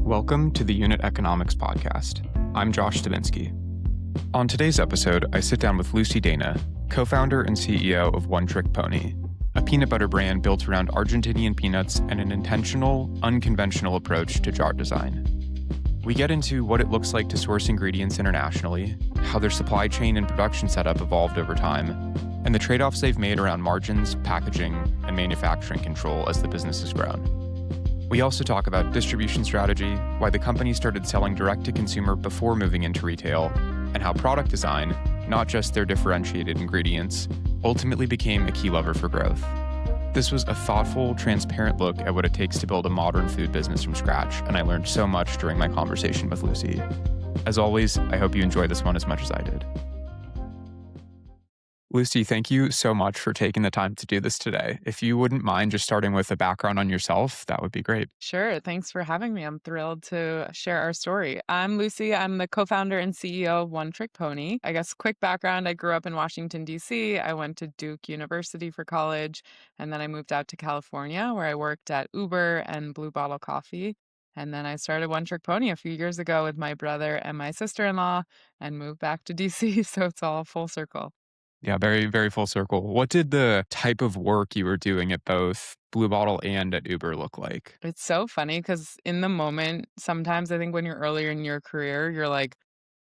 Welcome to the Unit Economics Podcast. I'm Josh Stabinsky. On today's episode, I sit down with Lucy Dana, co-founder and CEO of One Trick Pony, a peanut butter brand built around Argentinian peanuts and an intentional, unconventional approach to jar design. We get into what it looks like to source ingredients internationally, how their supply chain and production setup evolved over time, and the trade-offs they've made around margins, packaging, and manufacturing control as the business has grown. We also talk about distribution strategy, why the company started selling direct-to-consumer before moving into retail, and how product design, not just their differentiated ingredients, ultimately became a key lever for growth. This was a thoughtful, transparent look at what it takes to build a modern food business from scratch, and I learned so much during my conversation with Lucy. As always, I hope you enjoy this one as much as I did. Lucy, thank you so much for taking the time to do this today. If you wouldn't mind just starting with a background on yourself, that would be great. Sure. Thanks for having me. I'm thrilled to share our story. I'm Lucy. I'm the co-founder and CEO of One Trick Pony. I guess quick background, I grew up in Washington, D.C. I went to Duke University for college, and then I moved out to California where I worked at Uber and Blue Bottle Coffee. And then I started One Trick Pony a few years ago with my brother and my sister-in-law and moved back to D.C. So it's all full circle. Yeah, very, very full circle. What did the type of work you were doing at both Blue Bottle and at Uber look like? It's so funny because in the moment, sometimes I think when you're earlier in your career, you're like,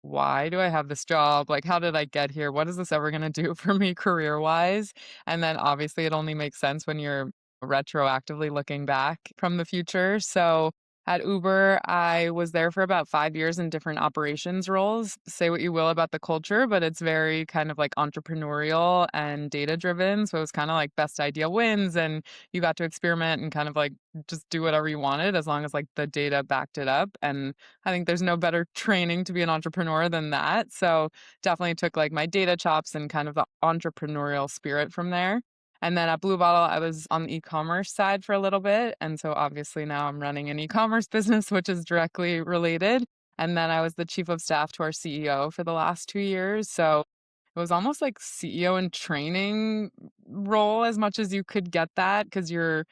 why do I have this job? Like, how did I get here? What is this ever going to do for me career wise? And then obviously, it only makes sense when you're retroactively looking back from the future. So at Uber, I was there for about 5 years in different operations roles. Say what you will about the culture, but it's very kind of like entrepreneurial and data driven. So it was kind of like best idea wins, and you got to experiment and kind of like just do whatever you wanted as long as like the data backed it up. And I think there's no better training to be an entrepreneur than that. So definitely took like my data chops and kind of the entrepreneurial spirit from there. And then at Blue Bottle, I was on the e-commerce side for a little bit. And so obviously now I'm running an e-commerce business, which is directly related. And then I was the chief of staff to our CEO for the last 2 years. So it was almost like CEO in training role as much as you could get that because you're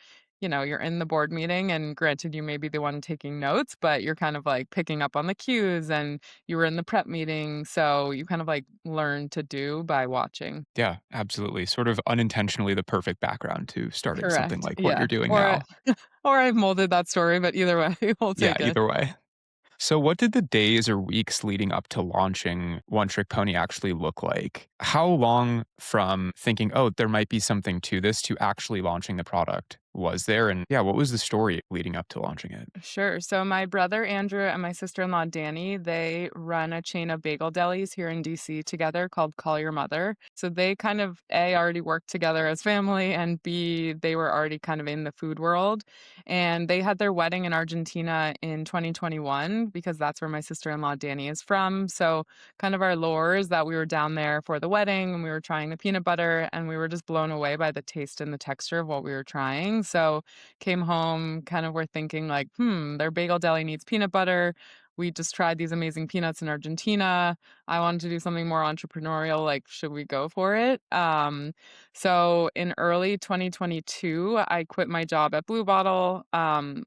in the board meeting and granted you may be the one taking notes, but you're kind of like picking up on the cues and you were in the prep meeting. So you kind of like learn to do by watching. Yeah, absolutely. Sort of unintentionally the perfect background to starting something Correct. like what Yeah. you're doing Or now. or I've molded that story, but either way, we'll Yeah, take it. either way. So what did the days or weeks leading up to launching One Trick Pony actually look like? How long from thinking, oh, there might be something to this to actually launching the product was there? And yeah, what was the story leading up to launching it? Sure. So my brother Andrew and my sister-in-law Danny, they run a chain of bagel delis here in DC together called Call Your Mother. So they kind of A, already worked together as family, and B, they were already kind of in the food world. And they had their wedding in Argentina in 2021 because that's where my sister-in-law Danny is from. So kind of our lore is that we were down there for the wedding and we were trying the peanut butter and we were just blown away by the taste and the texture of what we were trying. So came home, kind of were thinking like, their bagel deli needs peanut butter. We just tried these amazing peanuts in Argentina. I wanted to do something more entrepreneurial. Like, should we go for it? So in early 2022, I quit my job at Blue Bottle,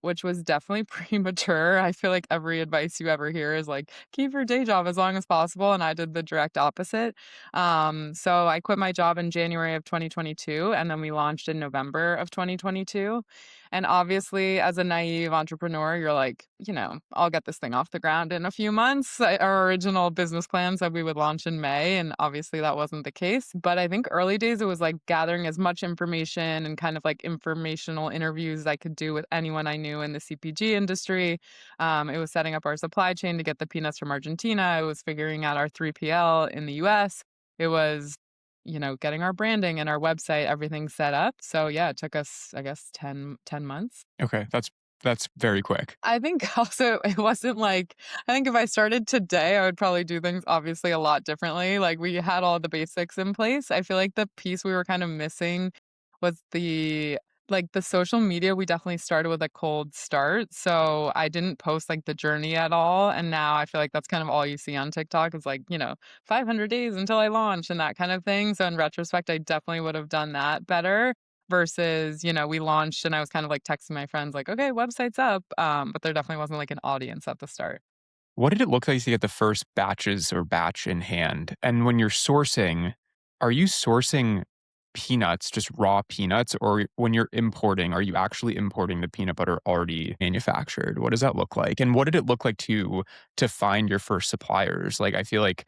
which was definitely premature. I feel like every advice you ever hear is like, keep your day job as long as possible. And I did the direct opposite. So I quit my job in January of 2022, and then we launched in November of 2022. And obviously, as a naive entrepreneur, you're like, I'll get this thing off the ground in a few months. Our original business plan said we would launch in May, and obviously that wasn't the case. But I think early days, it was like gathering as much information and kind of like informational interviews I could do with anyone I knew in the CPG industry. It was setting up our supply chain to get the peanuts from Argentina. It was figuring out our 3PL in the US. It was getting our branding and our website, everything set up. So yeah, it took us, I guess, 10 months. Okay, that's very quick. I think also it wasn't like, I think if I started today, I would probably do things obviously a lot differently. Like we had all the basics in place. I feel like the piece we were kind of missing was the social media. We definitely started with a cold start. So I didn't post like the journey at all. And now I feel like that's kind of all you see on TikTok is like, 500 days until I launch and that kind of thing. So in retrospect, I definitely would have done that better. versus, we launched and I was kind of like texting my friends like, okay, website's up. But there definitely wasn't like an audience at the start. What did it look like to get the first batches or batch in hand? And when you're sourcing, are you sourcing peanuts, just raw peanuts, or when you're importing, are you actually importing the peanut butter already manufactured? What does that look like? And what did it look like to find your first suppliers? Like I feel like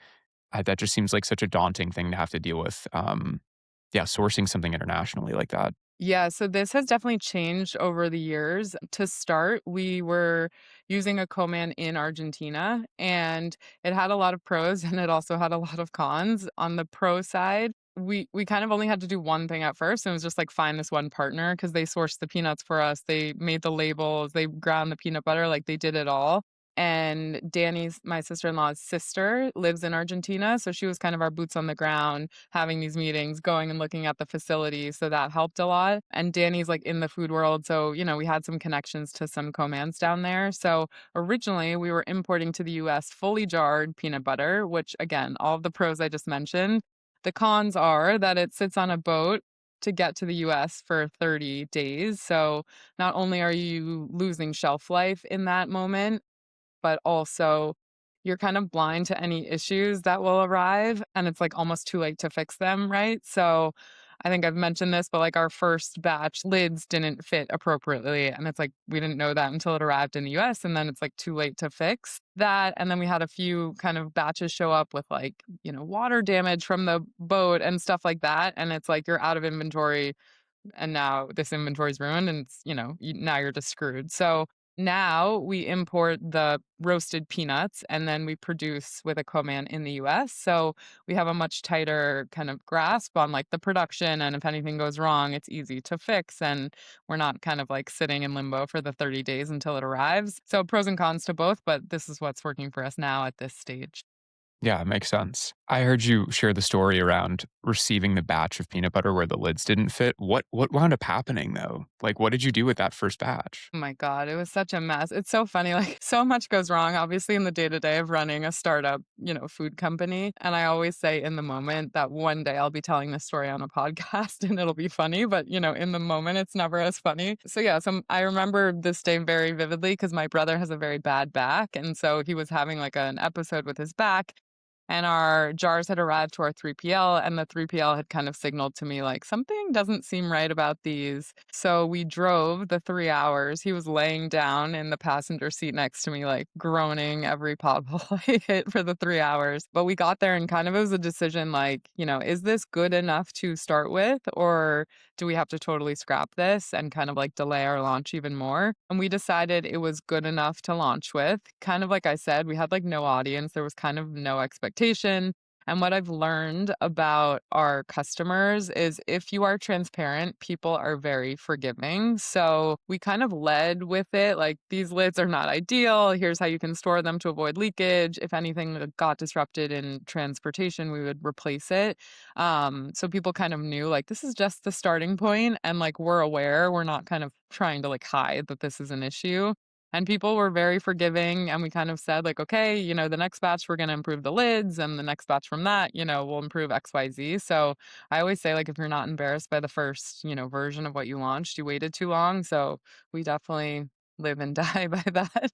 that just seems like such a daunting thing to have to deal with. Yeah, sourcing something internationally like that. Yeah, so this has definitely changed over the years. To start, we were using a co-man in Argentina, and it had a lot of pros and it also had a lot of cons. On the pro side, we kind of only had to do one thing at first, and it was just like find this one partner because they sourced the peanuts for us. They made the labels, they ground the peanut butter, like they did it all. And Danny's my sister-in-law's sister lives in Argentina, so she was kind of our boots on the ground, having these meetings, going and looking at the facility, so that helped a lot. And Danny's, like, in the food world, so, we had some connections to some co-mans down there. So, originally, we were importing to the US fully jarred peanut butter, which, again, all of the pros I just mentioned. The cons are that it sits on a boat to get to the US for 30 days, so not only are you losing shelf life in that moment, but also you're kind of blind to any issues that will arrive, and it's, like, almost too late to fix them, right? So, I think I've mentioned this, but, like, our first batch lids didn't fit appropriately, and it's like, we didn't know that until it arrived in the US, and then it's, like, too late to fix that, and then we had a few kind of batches show up with, like, water damage from the boat and stuff like that, and it's like you're out of inventory and now this inventory is ruined and it's, now you're just screwed. So now we import the roasted peanuts and then we produce with a co-man in the US. So we have a much tighter kind of grasp on like the production, and if anything goes wrong, it's easy to fix and we're not kind of like sitting in limbo for the 30 days until it arrives. So pros and cons to both, but this is what's working for us now at this stage. Yeah, it makes sense. I heard you share the story around receiving the batch of peanut butter where the lids didn't fit. What wound up happening though? Like what did you do with that first batch? Oh my god, it was such a mess. It's so funny, like, so much goes wrong, obviously, in the day-to-day of running a startup, food company, and I always say in the moment that one day I'll be telling this story on a podcast and it'll be funny, but, in the moment, it's never as funny. So, yeah, I remember this day very vividly because my brother has a very bad back, and so he was having, like, an episode with his back, and our jars had arrived to our 3PL, and the 3PL had kind of signaled to me, like, something doesn't seem right about these. So we drove the 3 hours. He was laying down in the passenger seat next to me, like, groaning every pothole I hit for the 3 hours. But we got there, and kind of it was a decision like, is this good enough to start with, or do we have to totally scrap this and kind of like delay our launch even more? And we decided it was good enough to launch with. Kind of like I said, we had like no audience, there was kind of no expectation. And what I've learned about our customers is if you are transparent, people are very forgiving. So we kind of led with it like these lids are not ideal. Here's how you can store them to avoid leakage. If anything got disrupted in transportation, we would replace it. So people kind of knew like this is just the starting point and like we're aware, we're not kind of trying to like hide that this is an issue. And people were very forgiving and we kind of said like, okay, the next batch we're going to improve the lids and the next batch from that, we'll improve XYZ. So I always say like if you're not embarrassed by the first, version of what you launched, you waited too long. So we definitely live and die by that.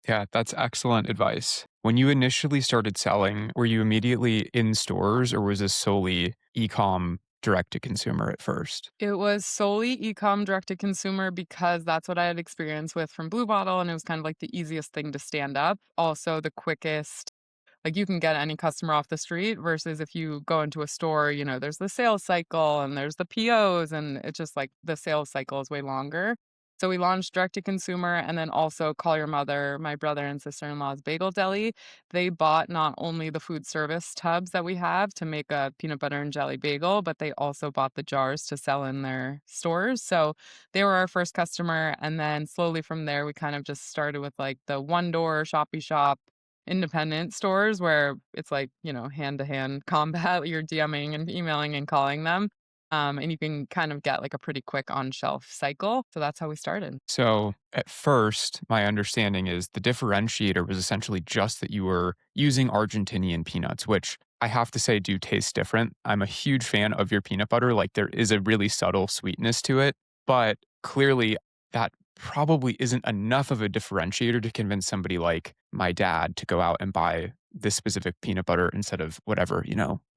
Yeah, that's excellent advice. When you initially started selling, were you immediately in stores or was this solely e-com direct to consumer at first? It was solely e-com direct to consumer because that's what I had experience with from Blue Bottle, and it was kind of like the easiest thing to stand up. Also, the quickest like, you can get any customer off the street versus if you go into a store, there's the sales cycle and there's the POs, and it's just like the sales cycle is way longer. So we launched direct to consumer and then also Call Your Mother, my brother and sister-in-law's bagel deli. They bought not only the food service tubs that we have to make a peanut butter and jelly bagel, but they also bought the jars to sell in their stores. So they were our first customer. And then slowly from there, we kind of just started with like the one door shoppy shop independent stores where it's like, hand to hand combat. You're DMing and emailing and calling them. And you can kind of get like a pretty quick on shelf cycle. So that's how we started. So at first, my understanding is the differentiator was essentially just that you were using Argentinian peanuts, which I have to say do taste different. I'm a huge fan of your peanut butter. Like there is a really subtle sweetness to it, but clearly that probably isn't enough of a differentiator to convince somebody like my dad to go out and buy this specific peanut butter instead of whatever,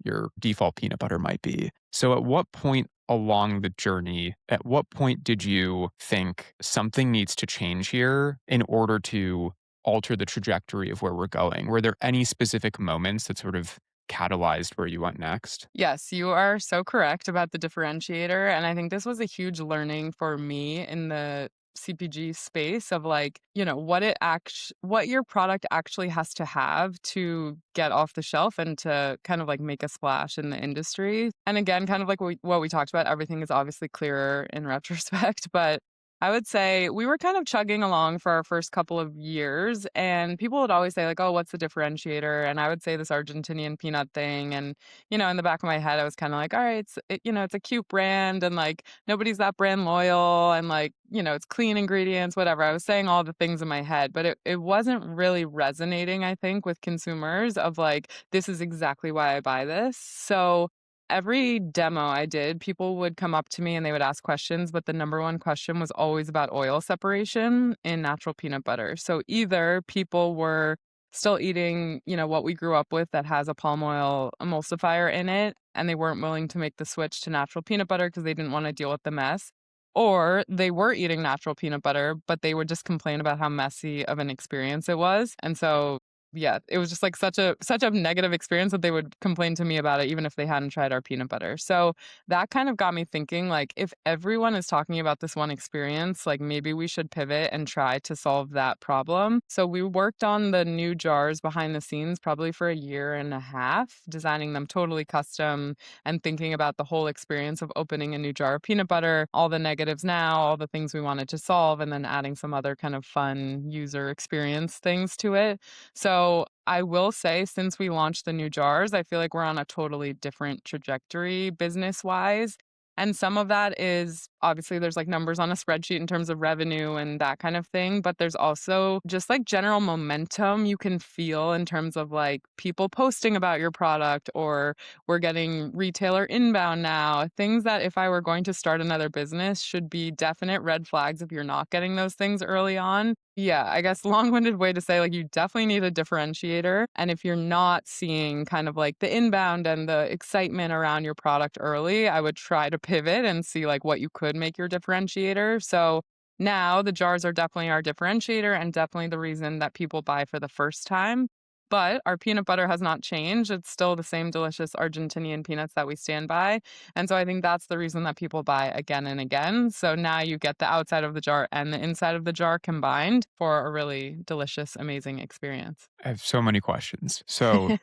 your default peanut butter might be. So at what point along the journey, at what point did you think something needs to change here in order to alter the trajectory of where we're going? Were there any specific moments that sort of catalyzed where you went next? Yes, you are so correct about the differentiator. And I think this was a huge learning for me in the CPG space of like, what your product actually has to have to get off the shelf and to kind of like make a splash in the industry. And again, kind of like what we talked about, everything is obviously clearer in retrospect, but I would say we were kind of chugging along for our first couple of years, and people would always say, like, oh, what's the differentiator? And I would say this Argentinian peanut thing. And, in the back of my head, I was kind of like, all right, it's a cute brand, and like nobody's that brand loyal, and like, it's clean ingredients, whatever. I was saying all the things in my head, but it wasn't really resonating, I think, with consumers of like, this is exactly why I buy this. So, every demo I did, people would come up to me and they would ask questions, but the number one question was always about oil separation in natural peanut butter. So either people were still eating, what we grew up with that has a palm oil emulsifier in it, and they weren't willing to make the switch to natural peanut butter because they didn't want to deal with the mess. Or they were eating natural peanut butter, but they would just complain about how messy of an experience it was. And so yeah, it was just like such a negative experience that they would complain to me about it even if they hadn't tried our peanut butter. So that kind of got me thinking like if everyone is talking about this one experience, like maybe we should pivot and try to solve that problem. So we worked on the new jars behind the scenes probably for a year and a half, designing them totally custom and thinking about the whole experience of opening a new jar of peanut butter, all the negatives now, all the things we wanted to solve, and then adding some other kind of fun user experience things to it. So I will say, since we launched the new jars, I feel like we're on a totally different trajectory business wise. And some of that is obviously there's like numbers on a spreadsheet in terms of revenue and that kind of thing. But there's also just like general momentum you can feel in terms of like people posting about your product, or we're getting retailer inbound now. Things that if I were going to start another business should be definite red flags if you're not getting those things early on. Yeah, I guess long-winded way to say like you definitely need a differentiator. And if you're not seeing kind of like the inbound and the excitement around your product early, I would try to pivot and see like what you could make your differentiator. So now the jars are definitely our differentiator and definitely the reason that people buy for the first time. But our peanut butter has not changed. It's still the same delicious Argentinian peanuts that we stand by. And so I think that's the reason that people buy again and again. So now you get the outside of the jar and the inside of the jar combined for a really delicious, amazing experience. I have so many questions. So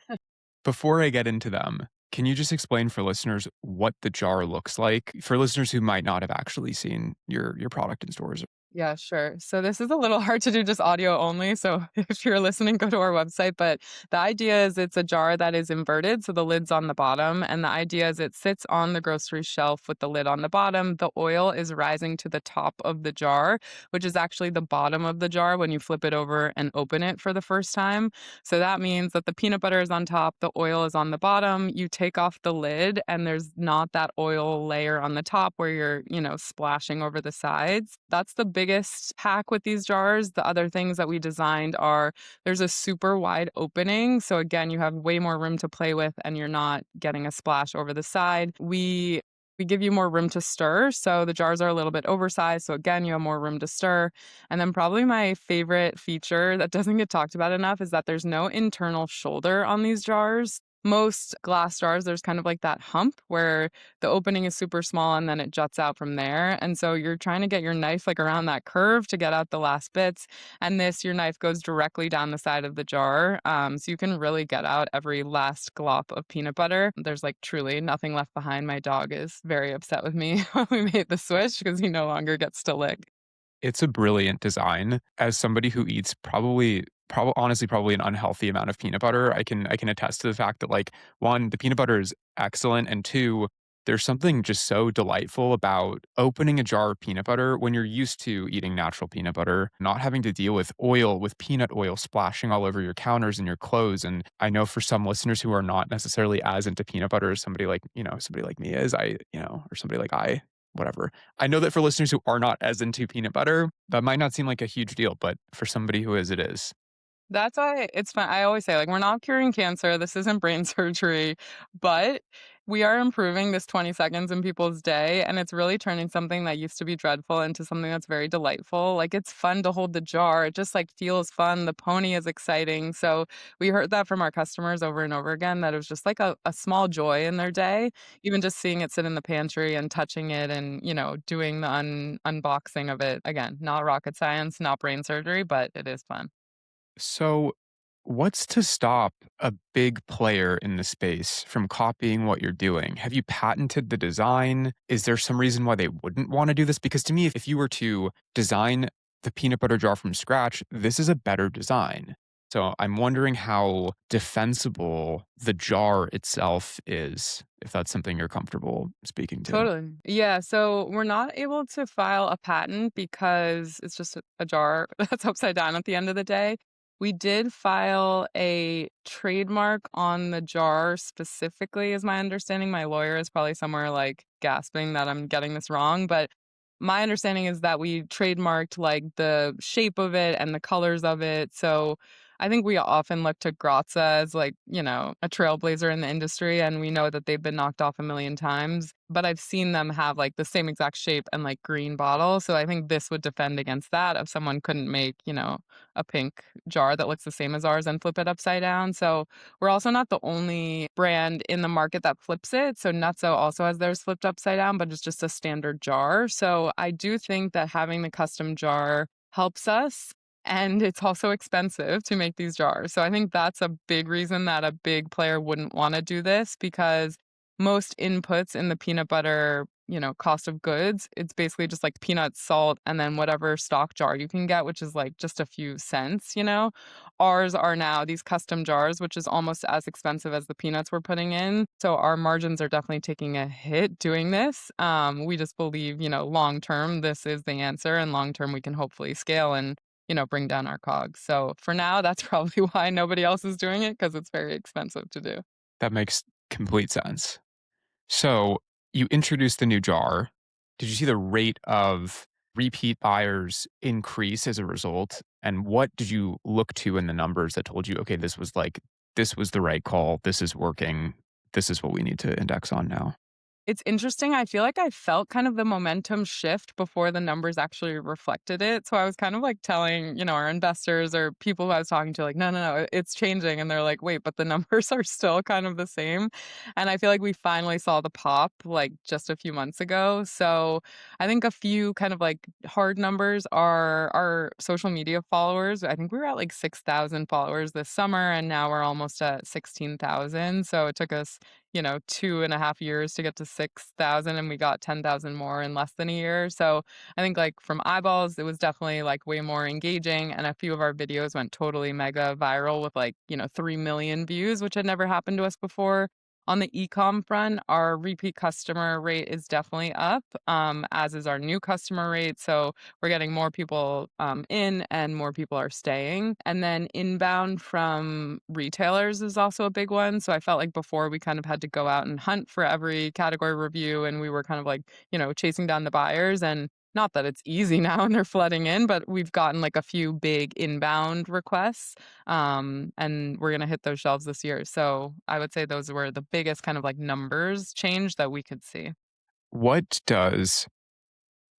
before I get into them, can you just explain for listeners what the jar looks like for listeners who might not have actually seen your product in stores? Yeah, sure. So this is a little hard to do just audio only. So if you're listening, go to our website. But the idea is it's a jar that is inverted. So the lid's on the bottom. And the idea is it sits on the grocery shelf with the lid on the bottom. The oil is rising to the top of the jar, which is actually the bottom of the jar when you flip it over and open it for the first time. So that means that the peanut butter is on top, the oil is on the bottom. You take off the lid and there's not that oil layer on the top where you're, splashing over the sides. That's the biggest hack with these jars. The other things that we designed are there's a super wide opening. So again, you have way more room to play with and you're not getting a splash over the side. We give you more room to stir. So the jars are a little bit oversized. So again, you have more room to stir. And then probably my favorite feature that doesn't get talked about enough is that there's no internal shoulder on these jars. Most glass jars, there's kind of like that hump where the opening is super small and then it juts out from there. And so you're trying to get your knife like around that curve to get out the last bits. And your knife goes directly down the side of the jar. So you can really get out every last glop of peanut butter. There's like truly nothing left behind. My dog is very upset with me when we made the switch because he no longer gets to lick. It's a brilliant design. As somebody who eats honestly, probably an unhealthy amount of peanut butter, I can attest to the fact that, like, 1, the peanut butter is excellent, and 2, There's something just so delightful about opening a jar of peanut butter when you're used to eating natural peanut butter, not having to deal with oil, with peanut oil splashing all over your counters and your clothes. And I know for some listeners who are not necessarily as into peanut butter as somebody like, somebody like me is, or somebody like whatever. I know that for listeners who are not as into peanut butter, that might not seem like a huge deal, but for somebody who is, it is. That's why it's fun. I always say, like, we're not curing cancer. This isn't brain surgery, but we are improving this 20 seconds in people's day. And it's really turning something that used to be dreadful into something that's very delightful. Like, it's fun to hold the jar. It just like feels fun. The pony is exciting. So we heard that from our customers over and over again, that it was just like a small joy in their day, even just seeing it sit in the pantry and touching it and, doing the unboxing of it. Again, not rocket science, not brain surgery, but it is fun. So, what's to stop a big player in the space from copying what you're doing? Have you patented the design? Is there some reason why they wouldn't want to do this? Because to me, if you were to design the peanut butter jar from scratch, this is a better design. So, I'm wondering how defensible the jar itself is, if that's something you're comfortable speaking to. Totally. Yeah, so we're not able to file a patent because it's just a jar that's upside down at the end of the day. We did file a trademark on the jar specifically, is my understanding. My lawyer is probably somewhere like gasping that I'm getting this wrong, but my understanding is that we trademarked like the shape of it and the colors of it. So I think we often look to Grazia as like, a trailblazer in the industry, and we know that they've been knocked off a million times. But I've seen them have like the same exact shape and like green bottle. So I think this would defend against that if someone couldn't make, a pink jar that looks the same as ours and flip it upside down. So we're also not the only brand in the market that flips it. So Nutso also has theirs flipped upside down, but it's just a standard jar. So I do think that having the custom jar helps us. And it's also expensive to make these jars. So I think that's a big reason that a big player wouldn't want to do this, because most inputs in the peanut butter, cost of goods, it's basically just like peanuts, salt, and then whatever stock jar you can get, which is like just a few cents. Ours are now these custom jars, which is almost as expensive as the peanuts we're putting in. So our margins are definitely taking a hit doing this. We just believe, long term, this is the answer, and long term, we can hopefully scale and bring down our cogs. So for now, that's probably why nobody else is doing it, because it's very expensive to do. That makes complete sense. So you introduced the new jar. Did you see the rate of repeat buyers increase as a result? And what did you look to in the numbers that told you, okay, this was the right call. This is working. This is what we need to index on now? It's interesting. I feel like I felt kind of the momentum shift before the numbers actually reflected it. So I was kind of like telling, our investors or people who I was talking to, like, no, no, no, it's changing. And they're like, wait, but the numbers are still kind of the same. And I feel like we finally saw the pop like just a few months ago. So I think a few kind of like hard numbers are our social media followers. I think we were at like 6,000 followers this summer, and now we're almost at 16,000. So it took us 2.5 years to get to 6,000, and we got 10,000 more in less than a year. So I think like from eyeballs, it was definitely like way more engaging. And a few of our videos went totally mega viral with like, 3 million views, which had never happened to us before. On the e-com front, our repeat customer rate is definitely up, as is our new customer rate. So we're getting more people in, and more people are staying. And then inbound from retailers is also a big one. So I felt like before we kind of had to go out and hunt for every category review, and we were kind of like, chasing down the buyers. And not that it's easy now and they're flooding in, but we've gotten like a few big inbound requests, and we're going to hit those shelves this year. So I would say those were the biggest kind of like numbers change that we could see. What does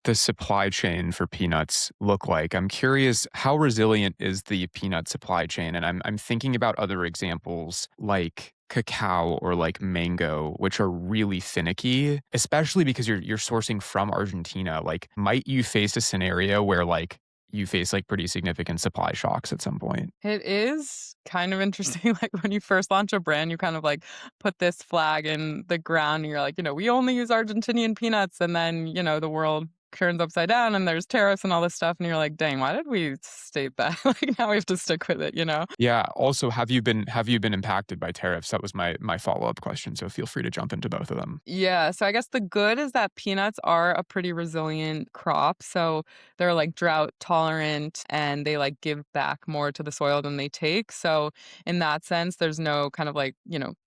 the supply chain for peanuts look like? I'm curious, how resilient is the peanut supply chain? And I'm thinking about other examples like cacao or like mango, which are really finicky, especially because you're sourcing from Argentina. Like, might you face a scenario where like you face like pretty significant supply shocks at some point? It is kind of interesting. Like when you first launch a brand, you kind of like put this flag in the ground and you're like, we only use Argentinian peanuts. And then, the world turns upside down and there's tariffs and all this stuff. And you're like, dang, why did we state that? Like now we have to stick with it, you know? Yeah. Also, have you been impacted by tariffs? That was my follow-up question, so feel free to jump into both of them. Yeah, so I guess the good is that peanuts are a pretty resilient crop. So they're like drought tolerant and they like give back more to the soil than they take. So in that sense, there's no kind of like,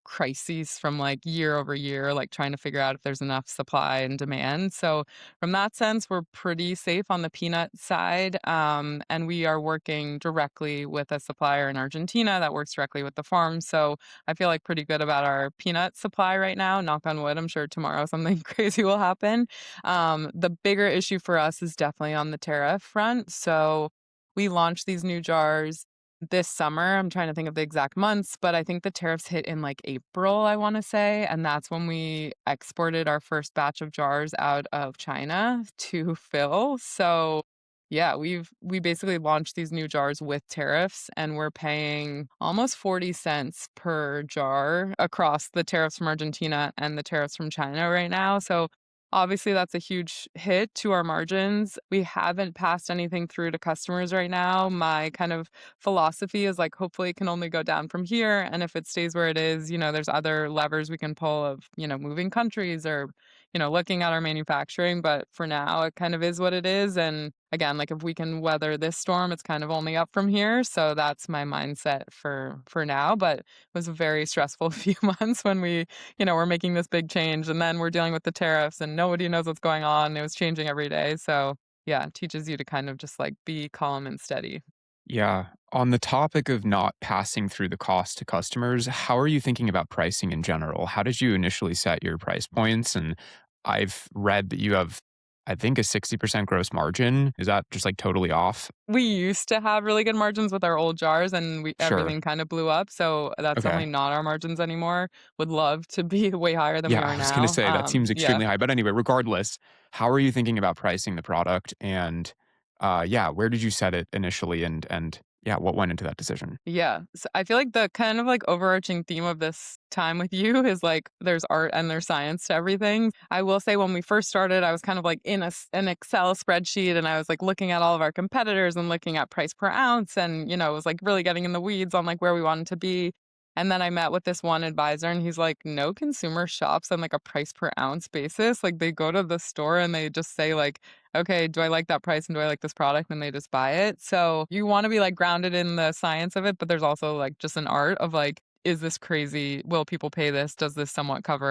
crises from like year over year, like trying to figure out if there's enough supply and demand. So from that sense, we're pretty safe on the peanut side. And we are working directly with a supplier in Argentina that works directly with the farm. So I feel like pretty good about our peanut supply right now. Knock on wood. I'm sure tomorrow something crazy will happen. The bigger issue for us is definitely on the tariff front. So we launched these new jars this summer. I'm trying to think of the exact months, but I think the tariffs hit in like April, I want to say. And that's when we exported our first batch of jars out of China to fill. So yeah, we basically launched these new jars with tariffs and we're paying almost 40 cents per jar across the tariffs from Argentina and the tariffs from China right now. So obviously that's a huge hit to our margins. We haven't passed anything through to customers right now. My kind of philosophy is like hopefully it can only go down from here and if it stays where it is, there's other levers we can pull of, moving countries or looking at our manufacturing, but for now it kind of is what it is. And again, like if we can weather this storm, it's kind of only up from here. So that's my mindset for now. But it was a very stressful few months when we're making this big change and then we're dealing with the tariffs and nobody knows what's going on. It was changing every day. So yeah, it teaches you to kind of just like be calm and steady. Yeah. On the topic of not passing through the cost to customers, how are you thinking about pricing in general? How did you initially set your price points? And I've read that you have, I think, a 60% gross margin. Is that just like totally off? We used to have really good margins with our old jars and Sure. everything kind of blew up. So that's Okay. definitely not our margins anymore. Would love to be way higher than we Yeah, are I was going to now. say that seems Yeah. extremely high. But anyway, regardless, how are you thinking about pricing the product? And yeah, where did you set it initially? And yeah, what went into that decision? Yeah. So I feel like the kind of like overarching theme of this time with you is like there's art and there's science to everything. I will say when we first started, I was kind of like in an Excel spreadsheet and I was like looking at all of our competitors and looking at price per ounce and, it was like really getting in the weeds on like where we wanted to be. And then I met with this one advisor and he's like, no consumer shops on like a price per ounce basis. Like they go to the store and they just say like, okay, do I like that price and do I like this product? And they just buy it. So you want to be like grounded in the science of it, but there's also like just an art of like, is this crazy? Will people pay this? Does this somewhat cover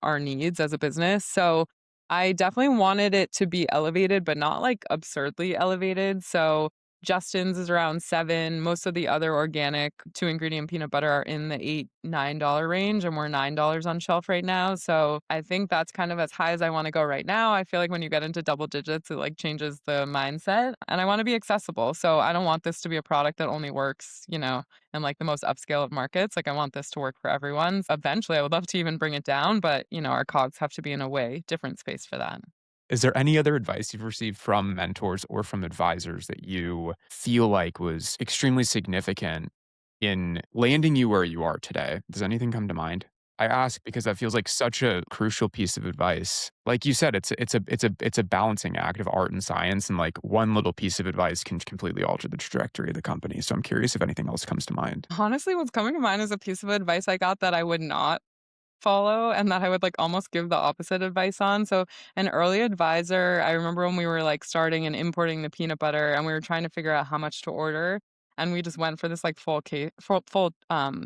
our needs as a business? So I definitely wanted it to be elevated, but not like absurdly elevated. So Justin's is around 7. Most of the other organic 2 ingredient peanut butter are in the $8, $9 range, and we're $9 on shelf right now. So I think that's kind of as high as I want to go right now. I feel like when you get into double digits, it like changes the mindset. And I want to be accessible. So I don't want this to be a product that only works, in like the most upscale of markets. Like I want this to work for everyone. Eventually I would love to even bring it down, but our cogs have to be in a way different space for that. Is there any other advice you've received from mentors or from advisors that you feel like was extremely significant in landing you where you are today? Does anything come to mind? I ask because that feels like such a crucial piece of advice. Like you said, it's a balancing act of art and science, and like one little piece of advice can completely alter the trajectory of the company. So I'm curious if anything else comes to mind. Honestly, what's coming to mind is a piece of advice I got that I would not follow and that I would like almost give the opposite advice on. So an early advisor, I remember when we were like starting and importing the peanut butter and we were trying to figure out how much to order. And we just went for this like full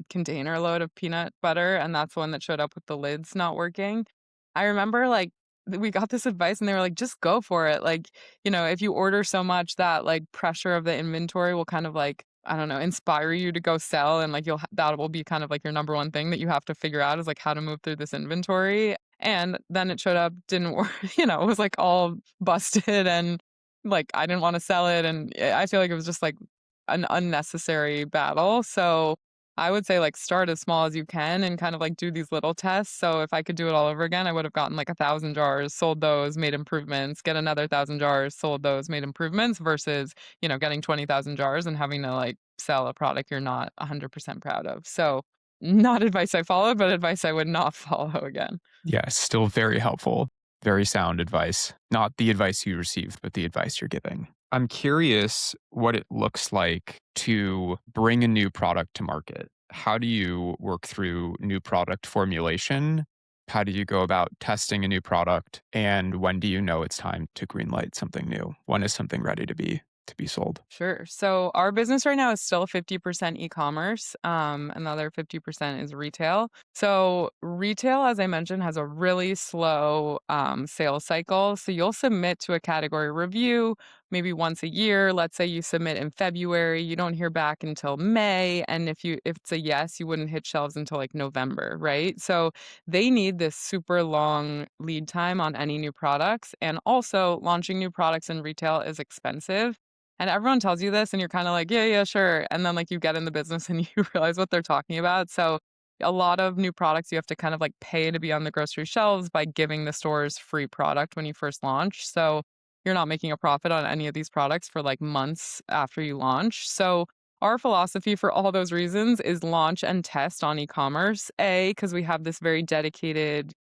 container load of peanut butter. And that's the one that showed up with the lids not working. I remember like we got this advice and they were like, just go for it. Like, if you order so much that like pressure of the inventory will kind of like I don't know, inspire you to go sell and like that will be kind of like your number one thing that you have to figure out is like how to move through this inventory. And then it showed up, didn't work, it was like all busted and like I didn't want to sell it. And I feel like it was just like an unnecessary battle. So I would say like start as small as you can and kind of like do these little tests. So if I could do it all over again, I would have gotten like 1,000 jars, sold those, made improvements, get another 1,000 jars, sold those, made improvements versus, getting 20,000 jars and having to like sell a product you're not 100% proud of. So not advice I followed, but advice I would not follow again. Yes, still very helpful. Very sound advice. Not the advice you received, but the advice you're giving. I'm curious what it looks like to bring a new product to market. How do you work through new product formulation? How do you go about testing a new product? And when do you know it's time to greenlight something new? When is something ready to be sold? Sure. So our business right now is still 50% e-commerce. Another 50% is retail. So retail, as I mentioned, has a really slow sales cycle. So you'll submit to a category review maybe once a year. Let's say you submit in February, you don't hear back until May, and if it's a yes, you wouldn't hit shelves until like November, right? So they need this super long lead time on any new products, and also launching new products in retail is expensive. And everyone tells you this and you're kinda like, "Yeah, yeah, sure." And then, like, you get in the business and you realize what they're talking about. So, a lot of new products, you have to kind of, like, pay to be on the grocery shelves by giving the stores free product when you first launch. So, you're not making a profit on any of these products for, like, months after you launch. So, our philosophy for all those reasons is launch and test on e-commerce. A, because we have this very dedicated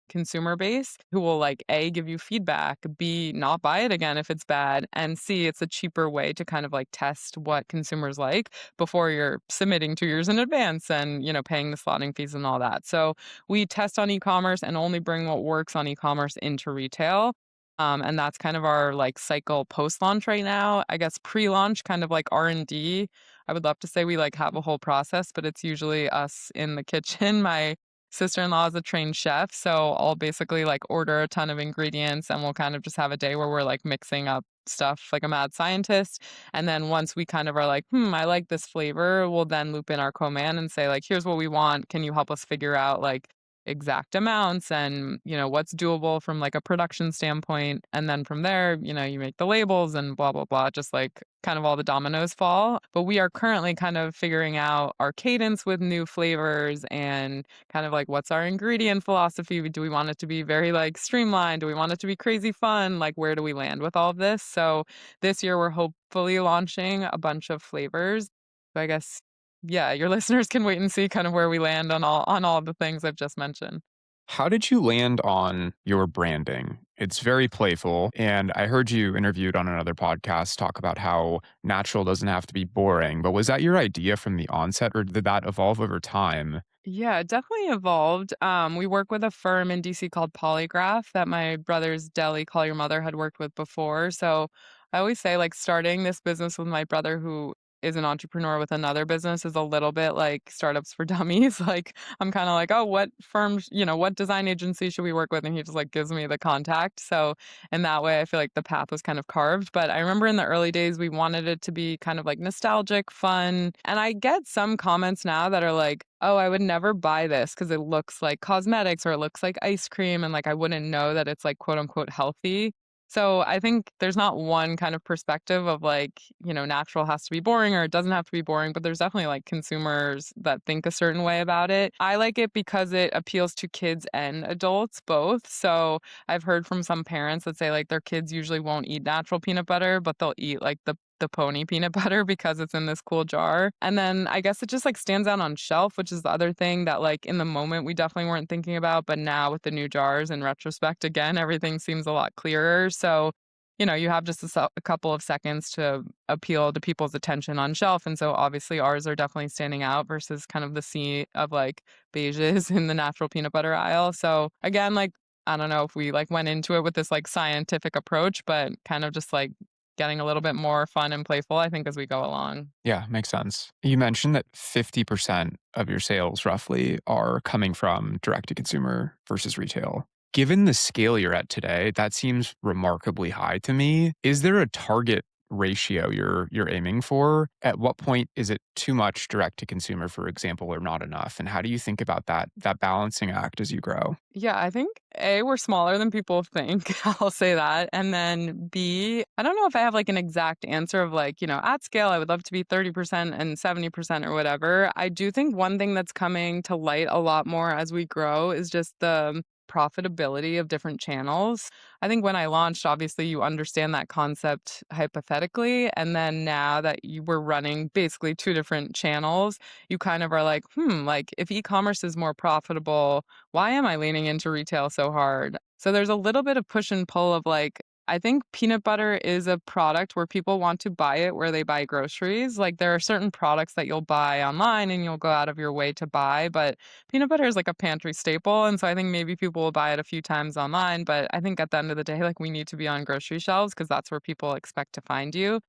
consumer base who will like A, give you feedback, B, not buy it again if it's bad, and C, it's a cheaper way to kind of like test what consumers like before you're submitting 2 years in advance and, paying the slotting fees and all that. So we test on e-commerce and only bring what works on e-commerce into retail. And that's kind of our like cycle post-launch right now. I guess pre-launch, kind of like R&D. I would love to say we like have a whole process, but it's usually us in the kitchen. My sister-in-law is a trained chef, so I'll basically, like, order a ton of ingredients, and we'll kind of just have a day where we're, like, mixing up stuff like a mad scientist, and then once we kind of are like, "Hmm, I like this flavor," we'll then loop in our co-man and say, like, "Here's what we want. Can you help us figure out, like, exact amounts and, what's doable from, like, a production standpoint?" And then from there, you make the labels and blah, blah, blah, just, like, kind of all the dominoes fall. But we are currently kind of figuring out our cadence with new flavors and kind of like what's our ingredient philosophy? Do we want it to be very like streamlined? Do we want it to be crazy fun? Like where do we land with all of this? So this year we're hopefully launching a bunch of flavors. So I guess yeah, your listeners can wait and see kind of where we land on all the things I've just mentioned. How did you land on your branding? It's very playful. And I heard you interviewed on another podcast talk about how natural doesn't have to be boring. But was that your idea from the onset, or did that evolve over time? Yeah, it definitely evolved. We work with a firm in DC called Polygraph that my brother's deli, Call Your Mother, had worked with before. So I always say, like, starting this business with my brother, who is an entrepreneur with another business, is a little bit like startups for dummies. Like, I'm kind of like, oh, what firms, what design agency should we work with? And he just like gives me the contact. So in that way, I feel like the path was kind of carved. But I remember in the early days, we wanted it to be kind of like nostalgic, fun. And I get some comments now that are like, oh, I would never buy this because it looks like cosmetics or it looks like ice cream. And like, I wouldn't know that it's like quote unquote healthy. So I think there's not one kind of perspective of like, natural has to be boring or it doesn't have to be boring, but there's definitely like consumers that think a certain way about it. I like it because it appeals to kids and adults both. So I've heard from some parents that say like their kids usually won't eat natural peanut butter, but they'll eat like the pony peanut butter because it's in this cool jar. And then I guess it just like stands out on shelf, which is the other thing that like in the moment we definitely weren't thinking about. But now with the new jars in retrospect, again, everything seems a lot clearer. So, you have just a couple of seconds to appeal to people's attention on shelf. And so obviously ours are definitely standing out versus kind of the sea of like beiges in the natural peanut butter aisle. So again, like, I don't know if we like went into it with this like scientific approach, but kind of just like getting a little bit more fun and playful, I think, as we go along. Yeah, makes sense. You mentioned that 50% of your sales roughly are coming from direct to consumer versus retail. Given the scale you're at today, that seems remarkably high to me. Is there a target ratio you're aiming for? At what point is it too much direct to consumer, for example, or not enough? And how do you think about that balancing act as you grow? Yeah, I think A, we're smaller than people think. I'll say that. And then B, I don't know if I have like an exact answer of like, at scale, I would love to be 30% and 70% or whatever. I do think one thing that's coming to light a lot more as we grow is just the profitability of different channels. I think when I launched, obviously you understand that concept hypothetically. And then now that you were running basically two different channels, you kind of are like, like if e-commerce is more profitable, why am I leaning into retail so hard? So there's a little bit of push and pull of like, I think peanut butter is a product where people want to buy it where they buy groceries. Like there are certain products that you'll buy online and you'll go out of your way to buy, but peanut butter is like a pantry staple. And so I think maybe people will buy it a few times online, but I think at the end of the day, like we need to be on grocery shelves because that's where people expect to find you.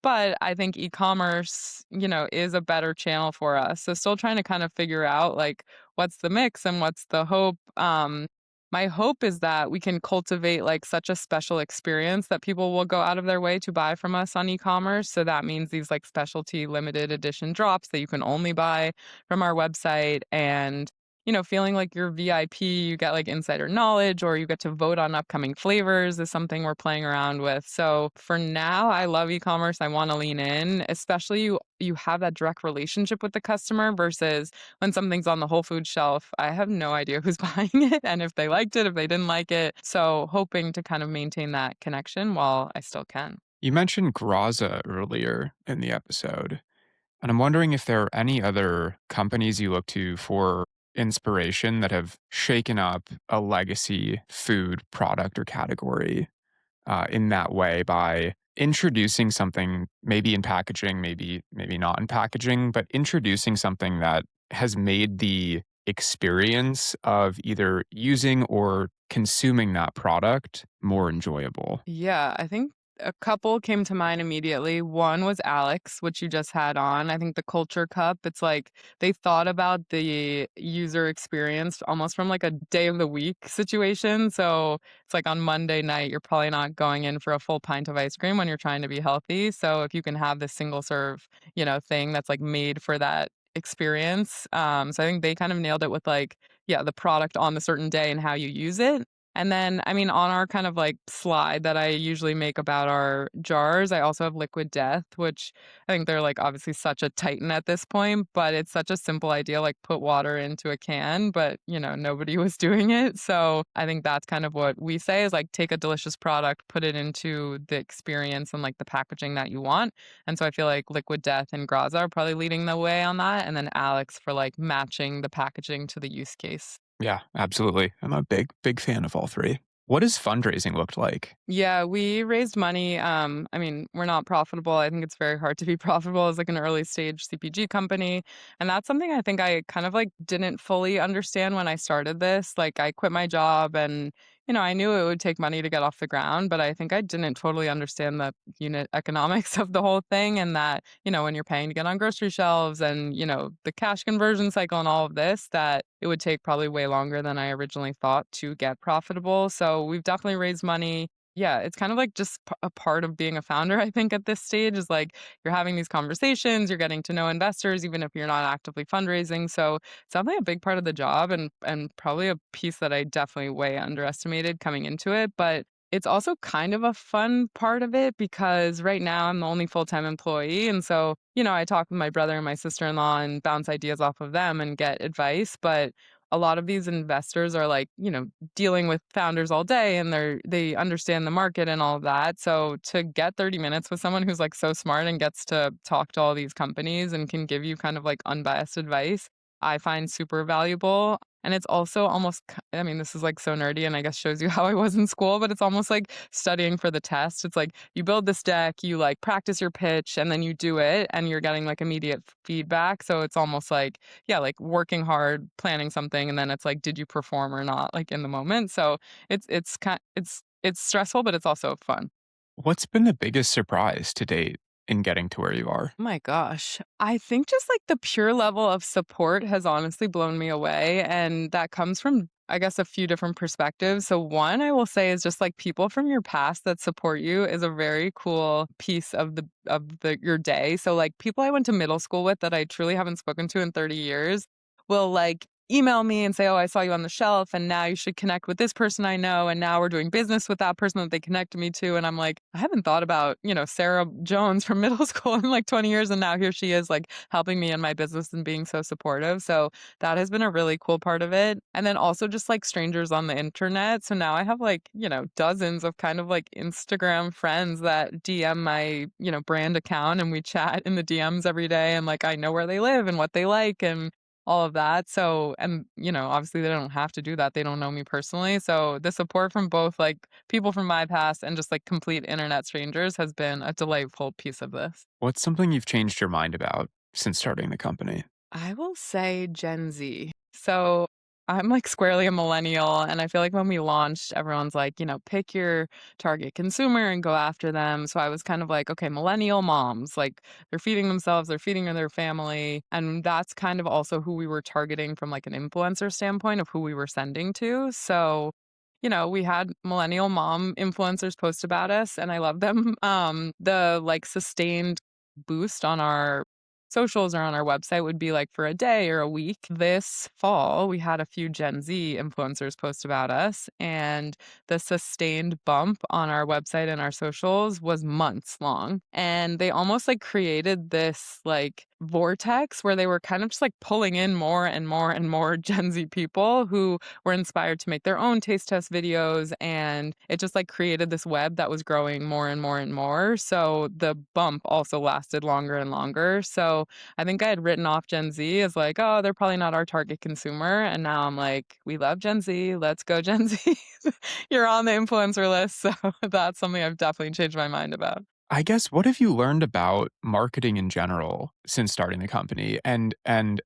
But I think e-commerce, is a better channel for us. So still trying to kind of figure out like what's the mix and what's the hope. My hope is that we can cultivate like such a special experience that people will go out of their way to buy from us on e-commerce. So that means these like specialty limited edition drops that you can only buy from our website and feeling like you're VIP, you get like insider knowledge or you get to vote on upcoming flavors is something we're playing around with. So for now, I love e-commerce. I want to lean in, especially you have that direct relationship with the customer versus when something's on the Whole Foods shelf, I have no idea who's buying it and if they liked it, if they didn't like it. So hoping to kind of maintain that connection while I still can. You mentioned Graza earlier in the episode, and I'm wondering if there are any other companies you look to for inspiration that have shaken up a legacy food product or category in that way by introducing something maybe in packaging, maybe not in packaging, but introducing something that has made the experience of either using or consuming that product more enjoyable. Yeah, I think a couple came to mind immediately. One was Alex, which you just had on. I think the Culture Cup, it's like they thought about the user experience almost from like a day of the week situation. So it's like on Monday night, you're probably not going in for a full pint of ice cream when you're trying to be healthy. So if you can have this single serve, thing that's like made for that experience. So I think they kind of nailed it with like, yeah, the product on the certain day and how you use it. And then, I mean, on our kind of like slide that I usually make about our jars, I also have Liquid Death, which I think they're like obviously such a titan at this point, but it's such a simple idea, like put water into a can, but nobody was doing it. So I think that's kind of what we say is like take a delicious product, put it into the experience and like the packaging that you want. And so I feel like Liquid Death and Graza are probably leading the way on that. And then Alex for like matching the packaging to the use case. Yeah, absolutely. I'm a big fan of all three. What does fundraising looked like? Yeah, we raised money. I mean, we're not profitable. I think it's very hard to be profitable as like an early stage CPG company. And that's something I think I kind of like didn't fully understand when I started this. Like I quit my job and, I knew it would take money to get off the ground, but I think I didn't totally understand the unit economics of the whole thing and that, when you're paying to get on grocery shelves and, the cash conversion cycle and all of this, that it would take probably way longer than I originally thought to get profitable. So we've definitely raised money. Yeah, it's kind of like just a part of being a founder, I think, at this stage is like you're having these conversations, you're getting to know investors, even if you're not actively fundraising. So it's definitely a big part of the job and probably a piece that I definitely way underestimated coming into it. But it's also kind of a fun part of it because right now I'm the only full-time employee. And so, I talk with my brother and my sister-in-law and bounce ideas off of them and get advice. But a lot of these investors are like, dealing with founders all day and they understand the market and all of that. So to get 30 minutes with someone who's like so smart and gets to talk to all these companies and can give you kind of like unbiased advice, I find super valuable. And it's also almost, I mean, this is like so nerdy and I guess shows you how I was in school, but it's almost like studying for the test. It's like you build this deck, you like practice your pitch, and then you do it and you're getting like immediate feedback. So it's almost like, yeah, like working hard, planning something, and then it's like, did you perform or not, like in the moment? So it's stressful, but it's also fun. What's been the biggest surprise to date in getting to where you are? Oh my gosh. I think just like the pure level of support has honestly blown me away. And that comes from, I guess, a few different perspectives. So, one I will say is just like people from your past that support you is a very cool piece of the your day. So, like people I went to middle school with that I truly haven't spoken to in 30 years will like email me and say, "Oh, I saw you on the shelf and now you should connect with this person I know and now we're doing business with that person that they connected me to." And I'm like, "I haven't thought about, Sarah Jones from middle school in like 20 years and now here she is like helping me in my business and being so supportive." So that has been a really cool part of it. And then also just like strangers on the internet. So now I have like, dozens of kind of like Instagram friends that DM my, brand account and we chat in the DMs every day and like I know where they live and what they like and all of that. So, and, obviously they don't have to do that. They don't know me personally. So the support from both like people from my past and just like complete internet strangers has been a delightful piece of this. What's something you've changed your mind about since starting the company? I will say Gen Z. So I'm like squarely a millennial, and I feel like when we launched, everyone's like, pick your target consumer and go after them. So I was kind of like, okay, millennial moms, like they're feeding themselves, they're feeding their family. And that's kind of also who we were targeting from like an influencer standpoint of who we were sending to. So we had millennial mom influencers post about us and I love them. The like sustained boost on our socials or on our website would be like for a day or a week. This fall, we had a few Gen Z influencers post about us, and the sustained bump on our website and our socials was months long. And they almost like created this like vortex where they were kind of just like pulling in more and more and more Gen Z people who were inspired to make their own taste test videos. And it just like created this web that was growing more and more and more. So the bump also lasted longer and longer. So I think I had written off Gen Z as like, oh, they're probably not our target consumer. And now I'm like, we love Gen Z. Let's go, Gen Z. You're on the influencer list. So that's something I've definitely changed my mind about. I guess what have you learned about marketing in general since starting the company? And in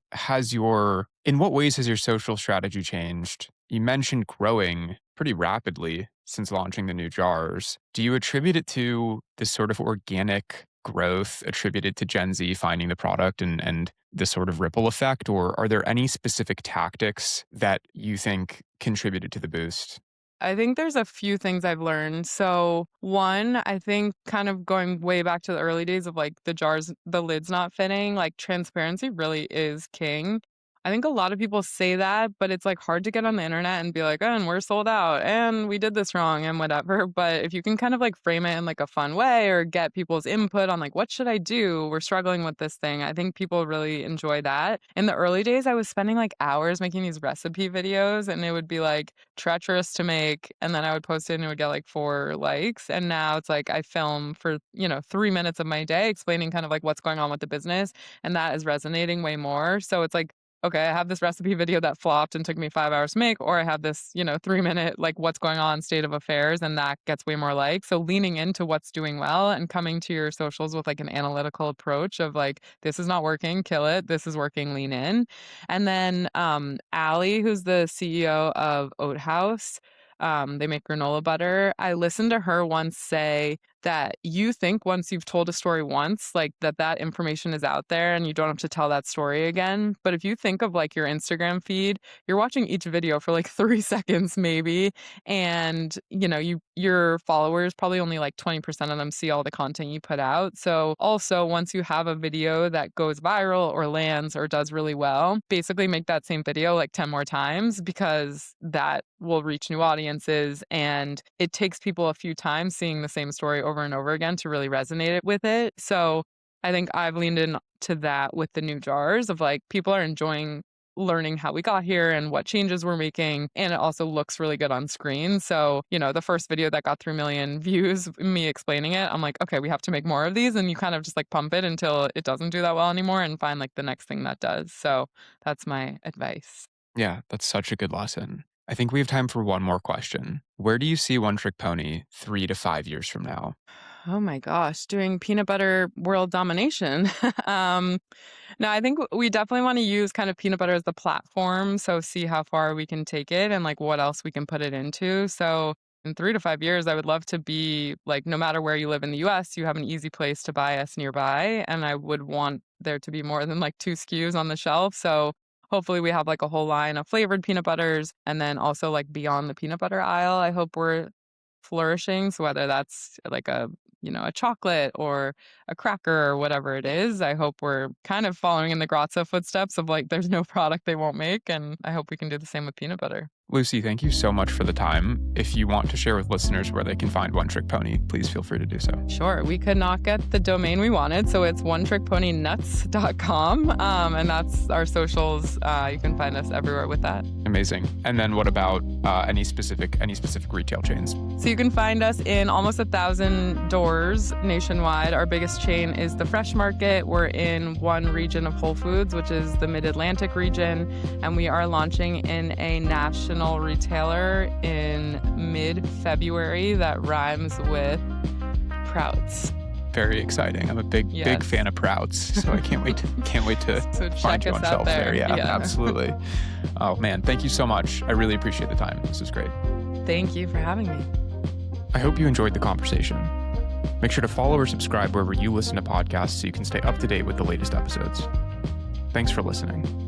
what ways has your social strategy changed? You mentioned growing pretty rapidly since launching the new jars. Do you attribute it to this sort of organic growth attributed to Gen Z finding the product and the sort of ripple effect? Or are there any specific tactics that you think contributed to the boost? I think there's a few things I've learned. So, one, I think kind of going way back to the early days of like the lids not fitting, like transparency really is king. I think a lot of people say that, but it's like hard to get on the internet and be like, oh, and we're sold out and we did this wrong and whatever. But if you can kind of like frame it in like a fun way or get people's input on like, what should I do? We're struggling with this thing. I think people really enjoy that. In the early days, I was spending like hours making these recipe videos and it would be like, treacherous to make, and then I would post it and it would get like 4 likes. And now it's like I film for 3 minutes of my day explaining kind of like what's going on with the business, and that is resonating way more. So it's like, okay, I have this recipe video that flopped and took me 5 hours to make, or I have this 3 minute like what's going on state of affairs, and that gets way more likes. So leaning into what's doing well and coming to your socials with like an analytical approach of like, this is not working, kill it, this is working, lean in. And then Allie, who's the CEO of Oat House, they make granola butter. I listened to her once say that you think once you've told a story once, like that information is out there and you don't have to tell that story again. But if you think of like your Instagram feed, you're watching each video for like 3 seconds maybe. And, your followers, probably only like 20% of them see all the content you put out. So also once you have a video that goes viral or lands or does really well, basically make that same video like 10 more times, because that will reach new audiences. And it takes people a few times seeing the same story over and over again to really resonate with it. So I think I've leaned into that with the new jars of like, people are enjoying learning how we got here and what changes we're making. And it also looks really good on screen. So, the first video that got 3 million views, me explaining it, I'm like, okay, we have to make more of these. And you kind of just like pump it until it doesn't do that well anymore and find like the next thing that does. So that's my advice. Yeah, that's such a good lesson. I think we have time for one more question. Where do you see One Trick Pony 3 to 5 years from now? Oh my gosh, doing peanut butter world domination. No, I think we definitely want to use kind of peanut butter as the platform. So see how far we can take it and like what else we can put it into. So in 3 to 5 years, I would love to be like, no matter where you live in the US, you have an easy place to buy us nearby. And I would want there to be more than like 2 SKUs on the shelf. So hopefully we have like a whole line of flavored peanut butters, and then also like beyond the peanut butter aisle, I hope we're flourishing. So whether that's like a chocolate or a cracker or whatever it is, I hope we're kind of following in the Grazia footsteps of like, there's no product they won't make. And I hope we can do the same with peanut butter. Lucy, thank you so much for the time. If you want to share with listeners where they can find One Trick Pony, please feel free to do so. Sure. We could not get the domain we wanted, so it's onetrickponynuts.com. And that's our socials. You can find us everywhere with that. Amazing. And then what about any specific retail chains? So you can find us in almost 1,000 doors nationwide. Our biggest chain is the Fresh Market. We're in one region of Whole Foods, which is the Mid-Atlantic region. And we are launching in a national retailer in mid-February that rhymes with Prouts. Very exciting. I'm a big fan of Prouts, so I can't wait to so find you on shelves there. Yeah, absolutely. Oh man, thank you so much. I really appreciate the time. This is great. Thank you for having me. I hope you enjoyed the conversation. Make sure to follow or subscribe wherever you listen to podcasts so you can stay up to date with the latest episodes. Thanks for listening.